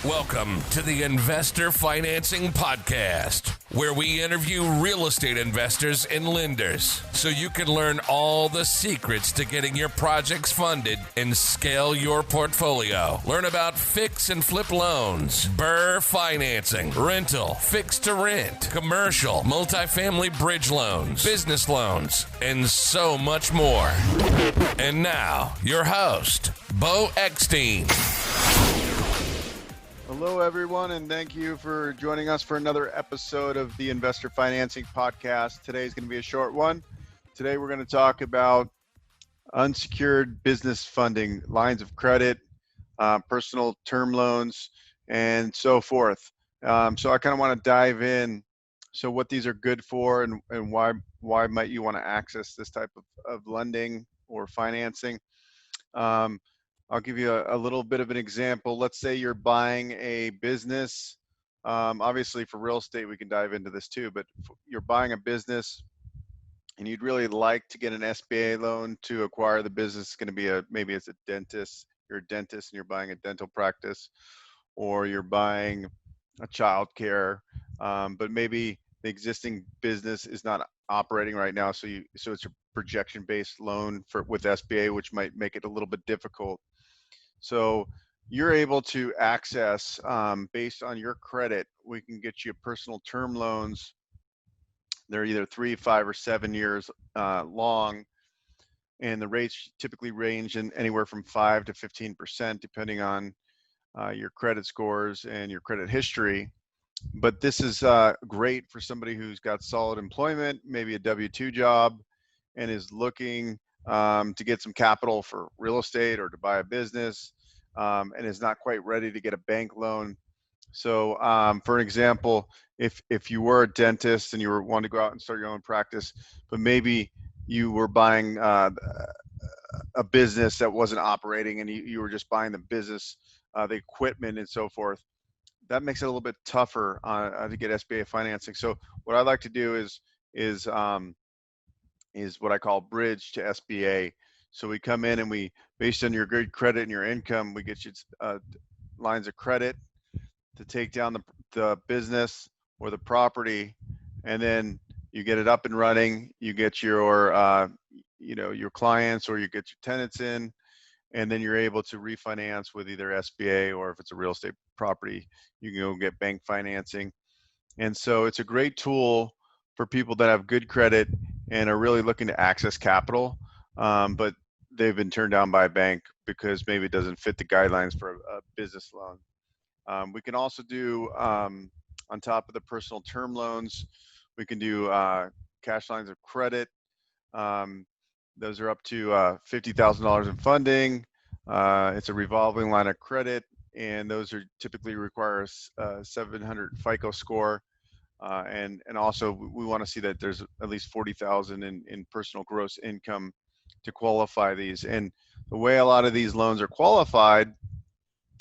Welcome to the Investor Financing Podcast, where we interview real estate investors and lenders so you can learn all the secrets to getting your projects funded and scale your portfolio. Learn about fix and flip loans, BRRRR financing, rental, fix to rent, commercial, multifamily bridge loans, business loans, and so much more. And now, your host, Beau Eckstein. Hello, everyone, and thank you for joining us for another episode of the Investor Financing Podcast. Today is going to be a short one. Today, we're going to talk about unsecured business funding, lines of credit, personal term loans, and so forth. So I kind of want to dive in. So what these are good for and why might you want to access this type of lending or financing. I'll give you a little bit of an example. Let's say you're buying a business. Obviously, for real estate, we can dive into this too, but you're buying a business and you'd really like to get an SBA loan to acquire the business. It's going to be maybe it's a dentist. You're a dentist and you're buying a dental practice, or you're buying a child care, but maybe the existing business is not operating right now. So it's a projection-based loan with SBA, which might make it a little bit difficult. So you're able to access, based on your credit, we can get you personal term loans. They're either 3, 5, or 7 years long, and the rates typically range in anywhere from 5 to 15%, depending on your credit scores and your credit history. But this is great for somebody who's got solid employment, maybe a W-2 job, and is looking to get some capital for real estate or to buy a business, and is not quite ready to get a bank loan. So for example, if you were a dentist and you were wanting to go out and start your own practice, but maybe you were buying a business that wasn't operating and you were just buying the business, the equipment and so forth, that makes it a little bit tougher to get SBA financing. So what I like to do is what I call bridge to SBA. So we come in and we, based on your good credit and your income, we get you lines of credit to take down the business or the property, and then you get it up and running. You get your your clients or you get your tenants in, and then you're able to refinance with either SBA, or if it's a real estate property, you can go get bank financing. And so it's a great tool for people that have good credit and are really looking to access capital, but they've been turned down by a bank because maybe it doesn't fit the guidelines for a business loan. We can also do, on top of the personal term loans, we can do cash lines of credit. Those are up to $50,000 in funding. It's a revolving line of credit, and those are typically require a 700 FICO score. And also we want to see that there's at least 40,000 in personal gross income to qualify these. And the way a lot of these loans are qualified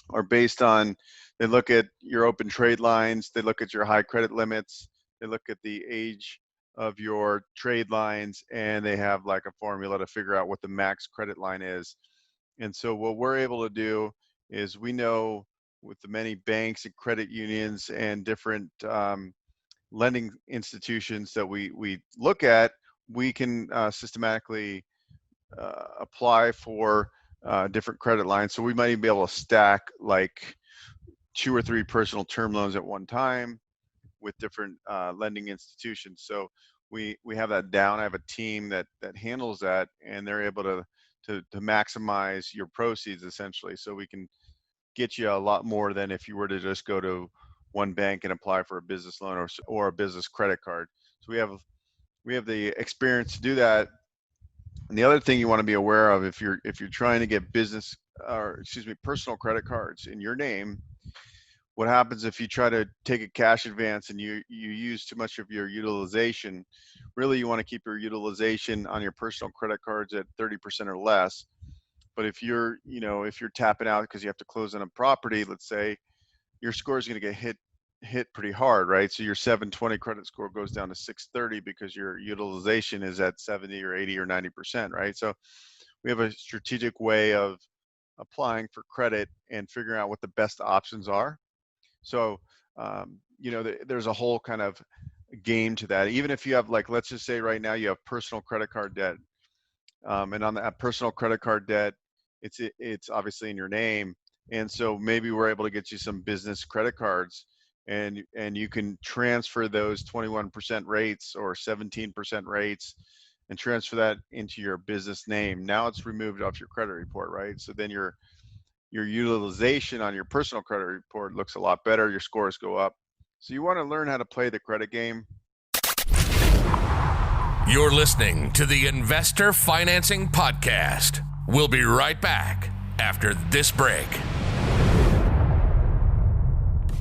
are based on, they look at your open trade lines, they look at your high credit limits, they look at the age of your trade lines, and they have like a formula to figure out what the max credit line is. And so what we're able to do is, we know with the many banks and credit unions and different lending institutions that we look at, we can systematically apply for different credit lines. So we might even be able to stack like 2 or 3 personal term loans at one time with different lending institutions. So we have that down. I have a team that handles that, and they're able to maximize your proceeds essentially. So we can get you a lot more than if you were to just go to one bank and apply for a business loan or a business credit card. So we have the experience to do that. And the other thing you want to be aware of, if you're trying to get personal credit cards in your name, what happens if you try to take a cash advance and you use too much of your utilization? Really, you want to keep your utilization on your personal credit cards at 30% or less. But if you're tapping out because you have to close on a property, let's say, your score is going to get hit pretty hard, right? So your 720 credit score goes down to 630 because your utilization is at 70 or 80 or 90%, right? So we have a strategic way of applying for credit and figuring out what the best options are. So, there's a whole kind of game to that. Even if you have, like, let's just say right now you have personal credit card debt, and on that personal credit card debt, it's obviously in your name, and so maybe we're able to get you some business credit cards, and you can transfer those 21% rates or 17% rates, and transfer that into your business name. Now it's removed off your credit report, right? So then your utilization on your personal credit report looks a lot better. Your scores go up. So you want to learn how to play the credit game. You're listening to the Investor Financing Podcast. We'll be right back after this break.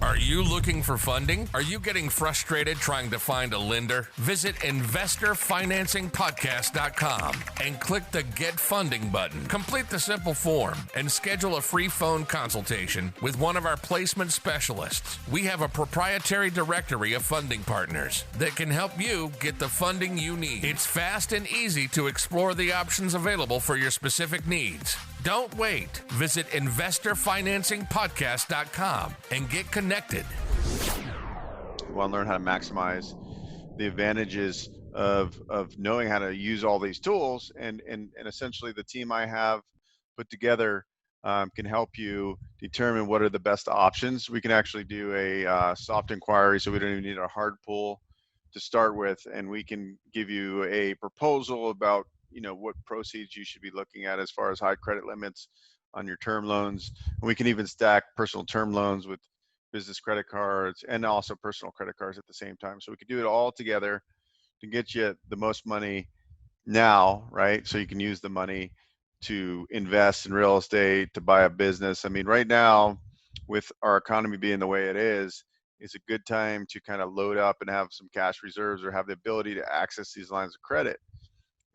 Are you looking for funding? Are you getting frustrated trying to find a lender? Visit investorfinancingpodcast.com and click the Get Funding button. Complete the simple form and schedule a free phone consultation with one of our placement specialists. We have a proprietary directory of funding partners that can help you get the funding you need. It's fast and easy to explore the options available for your specific needs. Don't wait. Visit investorfinancingpodcast.com and get connected. You want to learn how to maximize the advantages of knowing how to use all these tools, and essentially the team I have put together can help you determine what are the best options. We can actually do a soft inquiry, so we don't even need a hard pull to start with, and we can give you a proposal about what proceeds you should be looking at as far as high credit limits on your term loans. And we can even stack personal term loans with business credit cards and also personal credit cards at the same time. So we could do it all together to get you the most money now, right? So you can use the money to invest in real estate, to buy a business. I mean, right now, with our economy being the way it is, it's a good time to kind of load up and have some cash reserves or have the ability to access these lines of credit.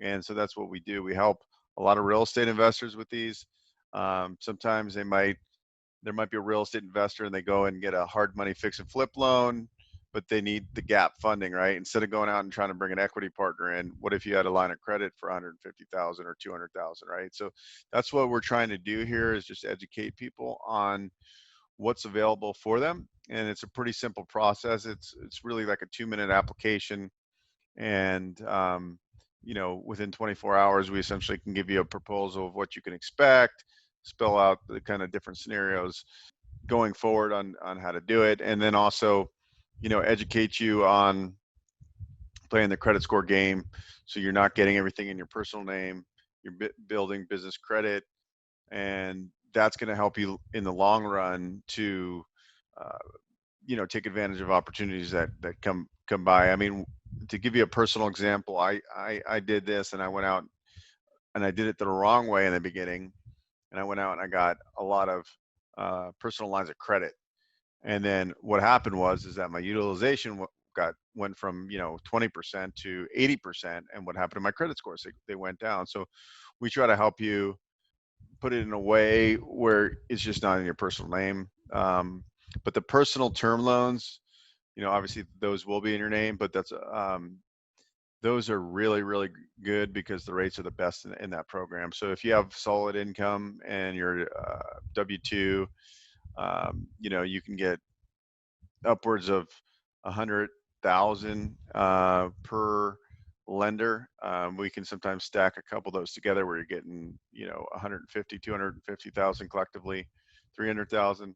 And so that's what we do. We help a lot of real estate investors with these. Sometimes there might be a real estate investor and they go and get a hard money fix and flip loan, but they need the gap funding, right? Instead of going out and trying to bring an equity partner in, what if you had a line of credit for 150,000 or 200,000, right? So that's what we're trying to do here, is just educate people on what's available for them. And it's a pretty simple process. It's really like a 2-minute application, and within 24 hours, we essentially can give you a proposal of what you can expect, spell out the kind of different scenarios going forward on how to do it, and then also, educate you on playing the credit score game. So you're not getting everything in your personal name. You're building business credit, and that's going to help you in the long run to, take advantage of opportunities that come by. I mean, to give you a personal example, I did this, and I went out and I did it the wrong way in the beginning, and I went out and I got a lot of personal lines of credit, and then what happened is that my utilization went from 20% to 80%, and what happened to my credit scores? They went down. So we try to help you put it in a way where it's just not in your personal name. But the personal term loans, obviously those will be in your name, but those are really, really good because the rates are the best in that program. So if you have solid income and you're W-2, you can get upwards of 100,000 per lender. We can sometimes stack a couple of those together where you're getting 150, 250,000 collectively, 300,000.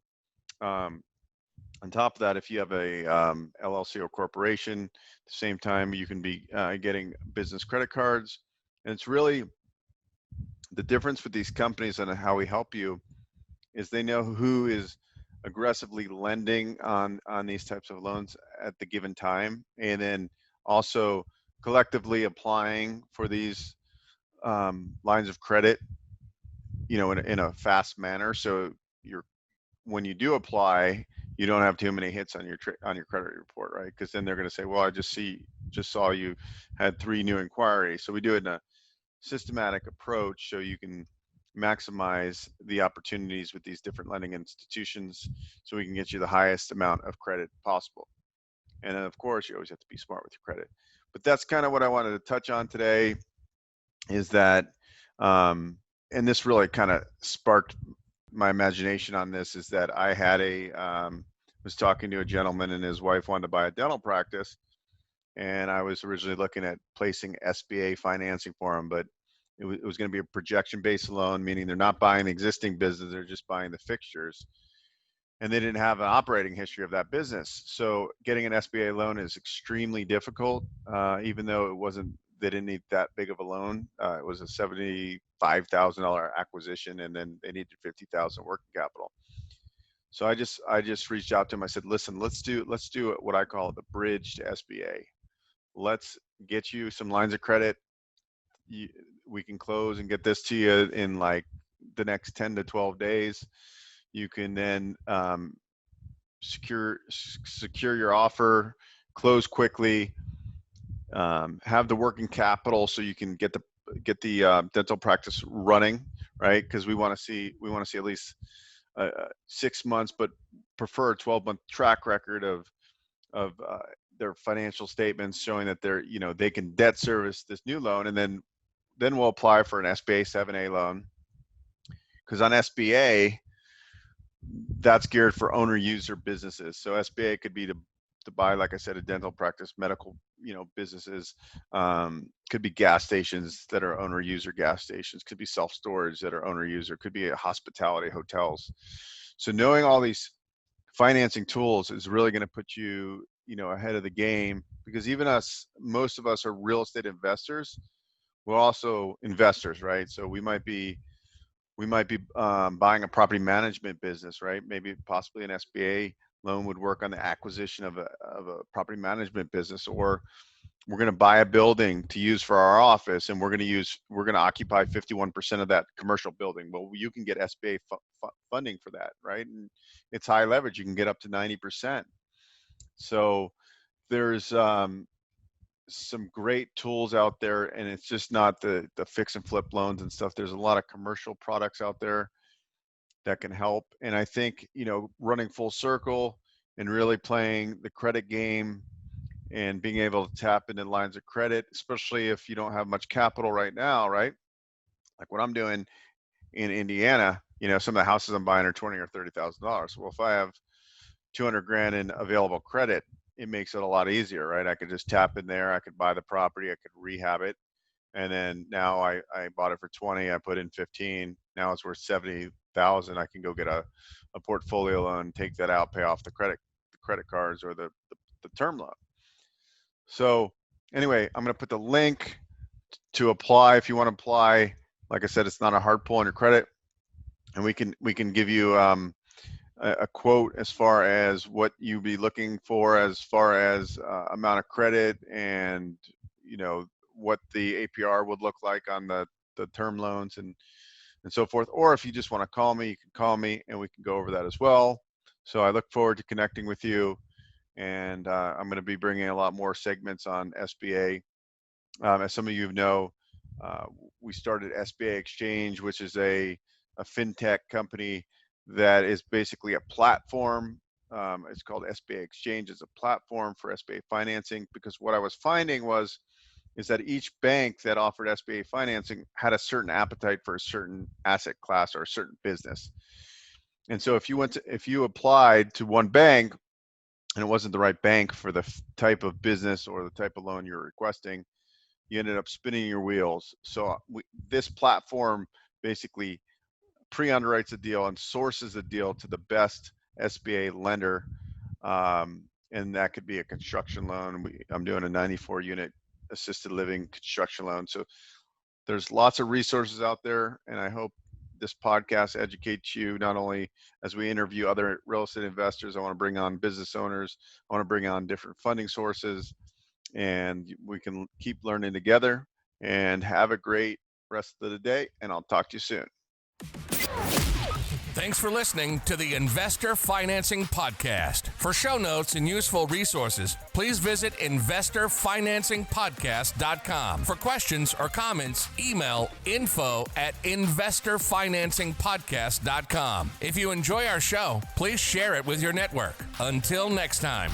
On top of that, if you have a LLC or corporation, at the same time you can be getting business credit cards. And it's really the difference with these companies and how we help you is they know who is aggressively lending on these types of loans at the given time, and then also collectively applying for these lines of credit, in a fast manner. So when you do apply, you don't have too many hits on your credit report, right? Because then they're going to say, well, I just saw you had 3 new inquiries. So we do it in a systematic approach so you can maximize the opportunities with these different lending institutions, so we can get you the highest amount of credit possible. And then of course you always have to be smart with your credit. But that's kind of what I wanted to touch on today, is that and this really kind of sparked my imagination on this, is that I had a was talking to a gentleman and his wife wanted to buy a dental practice. And I was originally looking at placing SBA financing for him, but it was going to be a projection-based loan, meaning they're not buying the existing business, they're just buying the fixtures. And they didn't have an operating history of that business. So getting an SBA loan is extremely difficult, even though they didn't need that big of a loan. It was a $75,000 acquisition, and then they needed $50,000 working capital. So I just reached out to him. I said, listen, let's do what I call the bridge to SBA. Let's get you some lines of credit. We can close and get this to you in like the next 10 to 12 days. You can then secure your offer, close quickly, have the working capital so you can get the dental practice running, right? Because we want to see at least 6 months, but prefer a 12-month track record of their financial statements showing that they can debt service this new loan, and then we'll apply for an SBA 7A loan. Because on SBA, that's geared for owner user businesses. So SBA could be to buy, like I said, a dental practice, medical, businesses, could be gas stations that are owner user gas stations, could be self-storage that are owner user, could be a hospitality, hotels. So knowing all these financing tools is really going to put you, ahead of the game, because even most of us are real estate investors. We're also investors, right? So we might be buying a property management business, right? Maybe possibly an SBA loan would work on the acquisition of a property management business, or we're going to buy a building to use for our office, and we're going to occupy 51% of that commercial building. Well, you can get SBA funding for that, right? And it's high leverage. You can get up to 90%. So there's some great tools out there, and it's just not the fix and flip loans and stuff. There's a lot of commercial products out there that can help. And I think, running full circle and really playing the credit game and being able to tap into lines of credit, especially if you don't have much capital right now, right? Like what I'm doing in Indiana, some of the houses I'm buying are $20,000 or $30,000. Well, if I have 200 grand in available credit, it makes it a lot easier, right? I could just tap in there. I could buy the property. I could rehab it. And then now I bought it for 20. I put in 15. Now it's worth 70,000. I can go get a portfolio loan, take that out, pay off the credit cards or the term loan. So anyway, I'm going to put the link to apply. If you want to apply, like I said, it's not a hard pull on your credit, and we can give you a quote as far as what you'd be looking for as far as amount of credit and what the APR would look like on the term loans and so forth. Or if you just want to call me, you can call me and we can go over that as well. So I look forward to connecting with you, and I'm going to be bringing a lot more segments on SBA. As some of you know, we started SBA Exchange, which is a fintech company that is basically a platform. It's called SBA Exchange. It's a platform for SBA financing, because what I was finding is that each bank that offered SBA financing had a certain appetite for a certain asset class or a certain business. And so if you applied to one bank and it wasn't the right bank for the type of business or the type of loan you're requesting, you ended up spinning your wheels. So this platform basically pre-underwrites a deal and sources a deal to the best SBA lender, and that could be a construction loan. I'm doing a 94-unit assisted living construction loan. So there's lots of resources out there, and I hope this podcast educates you, not only as we interview other real estate investors. I want to bring on business owners. I want to bring on different funding sources, and we can keep learning together. And have a great rest of the day, and I'll talk to you soon. Thanks for listening to the Investor Financing Podcast. For show notes and useful resources, please visit investorfinancingpodcast.com. For questions or comments, email info@investorfinancingpodcast.com. If you enjoy our show, please share it with your network. Until next time.